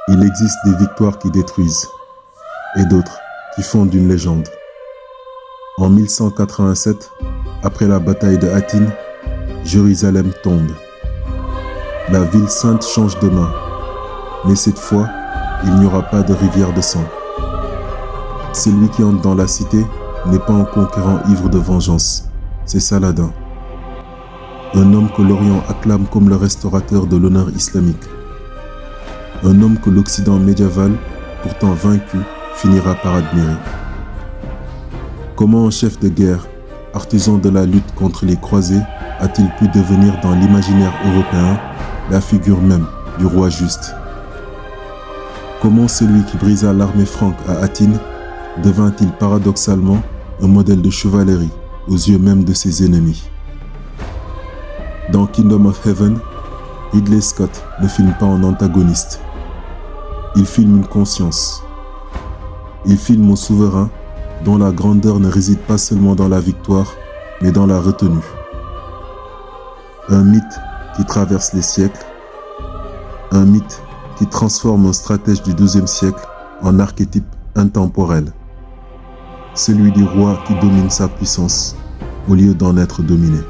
Il existe des victoires qui détruisent et d'autres qui fondent une légende. En 1187, après la bataille de Hattin, Jérusalem tombe. La ville sainte change de main, mais cette fois, il n'y aura pas de rivière de sang. Celui qui entre dans la cité n'est pas un conquérant ivre de vengeance, c'est Saladin. Un homme que l'Orient acclame comme le restaurateur de l'honneur islamique. Un homme que l'Occident médiéval, pourtant vaincu, finira par admirer. Comment un chef de guerre, artisan de la lutte contre les croisés, a-t-il pu devenir dans l'imaginaire européen la figure même du roi juste? Comment celui qui brisa l'armée franque à Hattin devint-il paradoxalement un modèle de chevalerie aux yeux même de ses ennemis? Dans Kingdom of Heaven, Ridley Scott ne filme pas un antagoniste. Il filme une conscience. Il filme un souverain dont la grandeur ne réside pas seulement dans la victoire, mais dans la retenue. Un mythe qui traverse les siècles. Un mythe qui transforme un stratège du XIIe siècle en archétype intemporel. Celui du roi qui domine sa puissance au lieu d'en être dominé.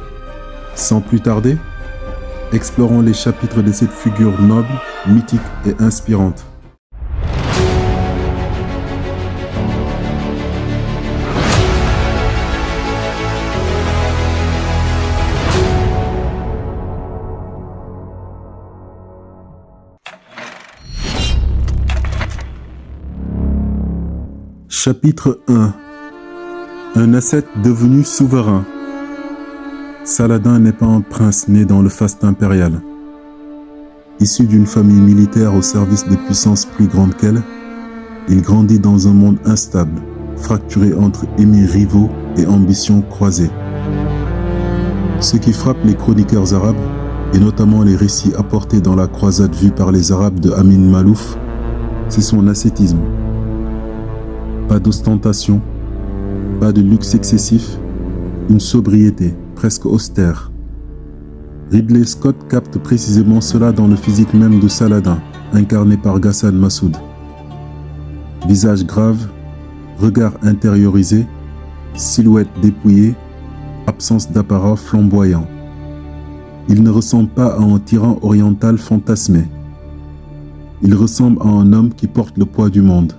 Sans plus tarder, explorons les chapitres de cette figure noble, mythique et inspirante. Chapitre 1. Un ascète devenu souverain. Saladin n'est pas un prince né dans le faste impérial. Issu d'une famille militaire au service de puissances plus grandes qu'elle, il grandit dans un monde instable, fracturé entre émirs rivaux et ambitions croisées. Ce qui frappe les chroniqueurs arabes, et notamment les récits apportés dans la croisade vue par les Arabes de Amin Malouf, c'est son ascétisme. Pas d'ostentation, pas de luxe excessif, une sobriété presque austère. Ridley Scott capte précisément cela dans le physique même de Saladin, incarné par Ghassan Massoud. Visage grave, regard intériorisé, silhouette dépouillée, absence d'apparat flamboyant. Il ne ressemble pas à un tyran oriental fantasmé. Il ressemble à un homme qui porte le poids du monde.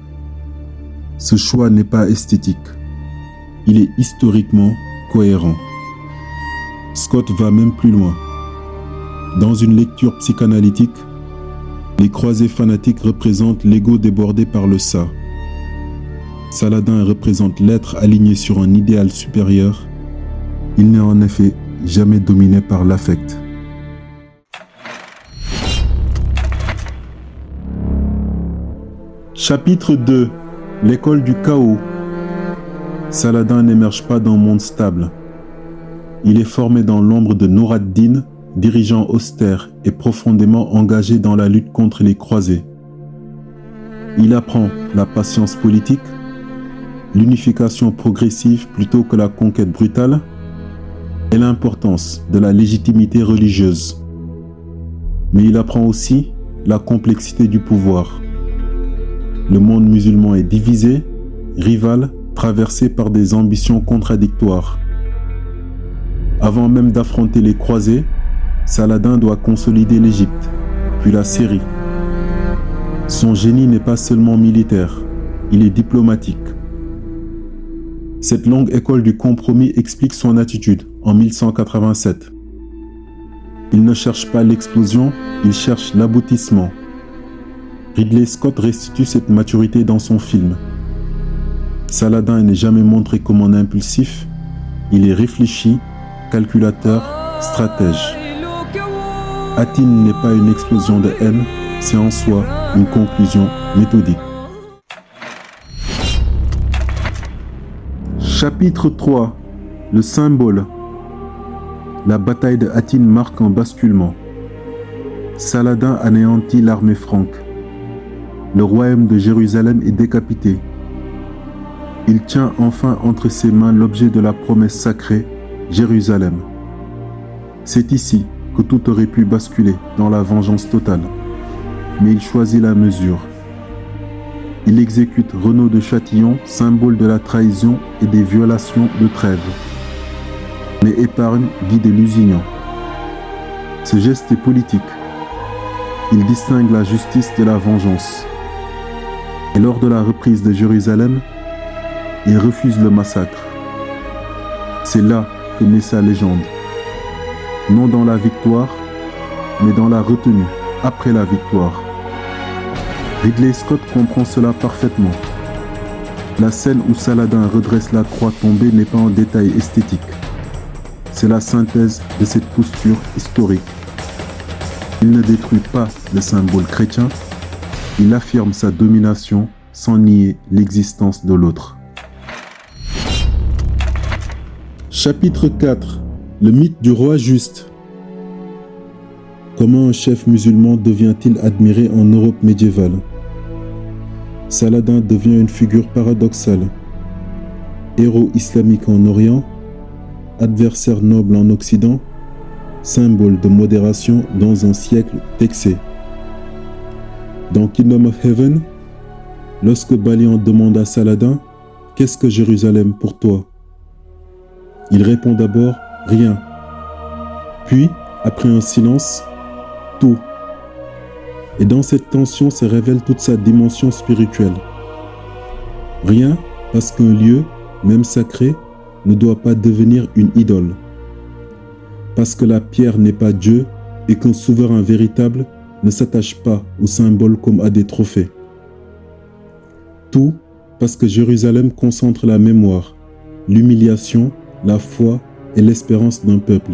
Ce choix n'est pas esthétique. Il est historiquement cohérent. Scott va même plus loin. Dans une lecture psychanalytique, les croisés fanatiques représentent l'ego débordé par le ça. Saladin représente l'être aligné sur un idéal supérieur. Il n'est en effet jamais dominé par l'affect. Chapitre 2. L'école du chaos. Saladin n'émerge pas d'un monde stable. Il est formé dans l'ombre de Nour ad-Din, dirigeant austère et profondément engagé dans la lutte contre les croisés. Il apprend la patience politique, l'unification progressive plutôt que la conquête brutale, et l'importance de la légitimité religieuse. Mais il apprend aussi la complexité du pouvoir. Le monde musulman est divisé, rival, traversé par des ambitions contradictoires. Avant même d'affronter les croisés, Saladin doit consolider l'Égypte, puis la Syrie. Son génie n'est pas seulement militaire, il est diplomatique. Cette longue école du compromis explique son attitude en 1187. Il ne cherche pas l'explosion, il cherche l'aboutissement. Ridley Scott restitue cette maturité dans son film. Saladin n'est jamais montré comme un impulsif, il est réfléchi, calculateur, stratège. Hattin n'est pas une explosion de haine, c'est en soi une conclusion méthodique. Chapitre 3. Le symbole. La bataille de Hattin marque un basculement. Saladin anéantit l'armée franque. Le royaume de Jérusalem est décapité. Il tient enfin entre ses mains l'objet de la promesse sacrée, Jérusalem. C'est ici que tout aurait pu basculer dans la vengeance totale. mais il choisit la mesure. Il exécute Renaud de Châtillon, symbole de la trahison et des violations de trêve, mais épargne Guy de Lusignan. Ce geste est politique. Il distingue la justice de la vengeance. Et lors de la reprise de Jérusalem, il refuse le massacre. C'est là que naît sa légende. Non dans la victoire, mais dans la retenue, après la victoire. Ridley Scott comprend cela parfaitement. La scène où Saladin redresse la croix tombée n'est pas un détail esthétique. C'est la synthèse de cette posture historique. Il ne détruit pas le symbole chrétien, il affirme sa domination sans nier l'existence de l'autre. Chapitre 4. Le mythe du roi juste. Comment un chef musulman devient-il admiré en Europe médiévale? Saladin devient une figure paradoxale. Héros islamique en Orient, adversaire noble en Occident, symbole de modération dans un siècle d'excès. Dans Kingdom of Heaven, lorsque Balian demande à Saladin « Qu'est-ce que Jérusalem pour toi ?» Il répond d'abord « Rien ». Puis, après un silence, « Tout ». Et dans cette tension se révèle toute sa dimension spirituelle. Rien parce qu'un lieu, même sacré, ne doit pas devenir une idole. Parce que la pierre n'est pas Dieu et qu'un souverain véritable ne s'attache pas aux symboles comme à des trophées. Tout parce que Jérusalem concentre la mémoire, l'humiliation, la foi et l'espérance d'un peuple.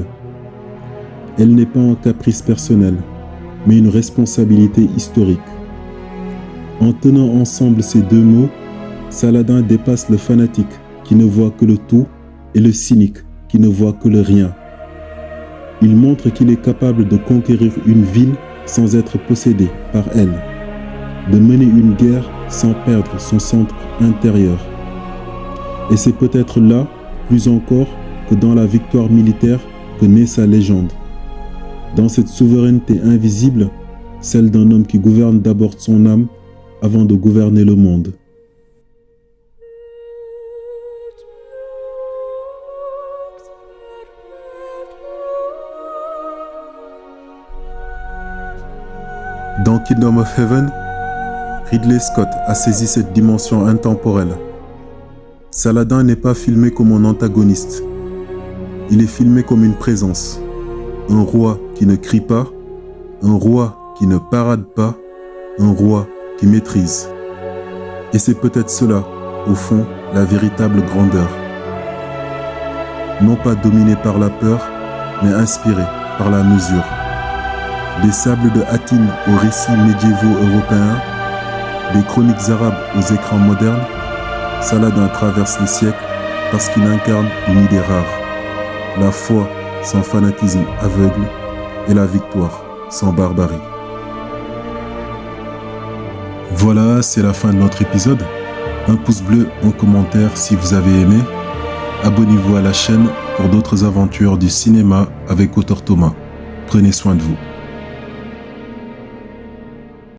Elle n'est pas un caprice personnel, mais une responsabilité historique. En tenant ensemble ces deux mots, Saladin dépasse le fanatique qui ne voit que le tout et le cynique qui ne voit que le rien. Il montre qu'il est capable de conquérir une ville sans être possédé par elle, de mener une guerre sans perdre son centre intérieur. Et c'est peut-être là, plus encore que dans la victoire militaire, que naît sa légende. Dans cette souveraineté invisible, celle d'un homme qui gouverne d'abord son âme avant de gouverner le monde. Dans Kingdom of Heaven, Ridley Scott a saisi cette dimension intemporelle. Saladin n'est pas filmé comme un antagoniste. Il est filmé comme une présence. Un roi qui ne crie pas, un roi qui ne parade pas, un roi qui maîtrise. Et c'est peut-être cela, au fond, la véritable grandeur. Non pas dominé par la peur, mais inspiré par la mesure. Des sables de Hattin aux récits médiévaux européens, des chroniques arabes aux écrans modernes, Saladin traverse les siècles parce qu'il incarne une idée rare. La foi sans fanatisme aveugle et la victoire sans barbarie. Voilà, c'est la fin de notre épisode. Un pouce bleu, un commentaire si vous avez aimé. Abonnez-vous à la chaîne pour d'autres aventures du cinéma avec Auteur Thomas. Prenez soin de vous.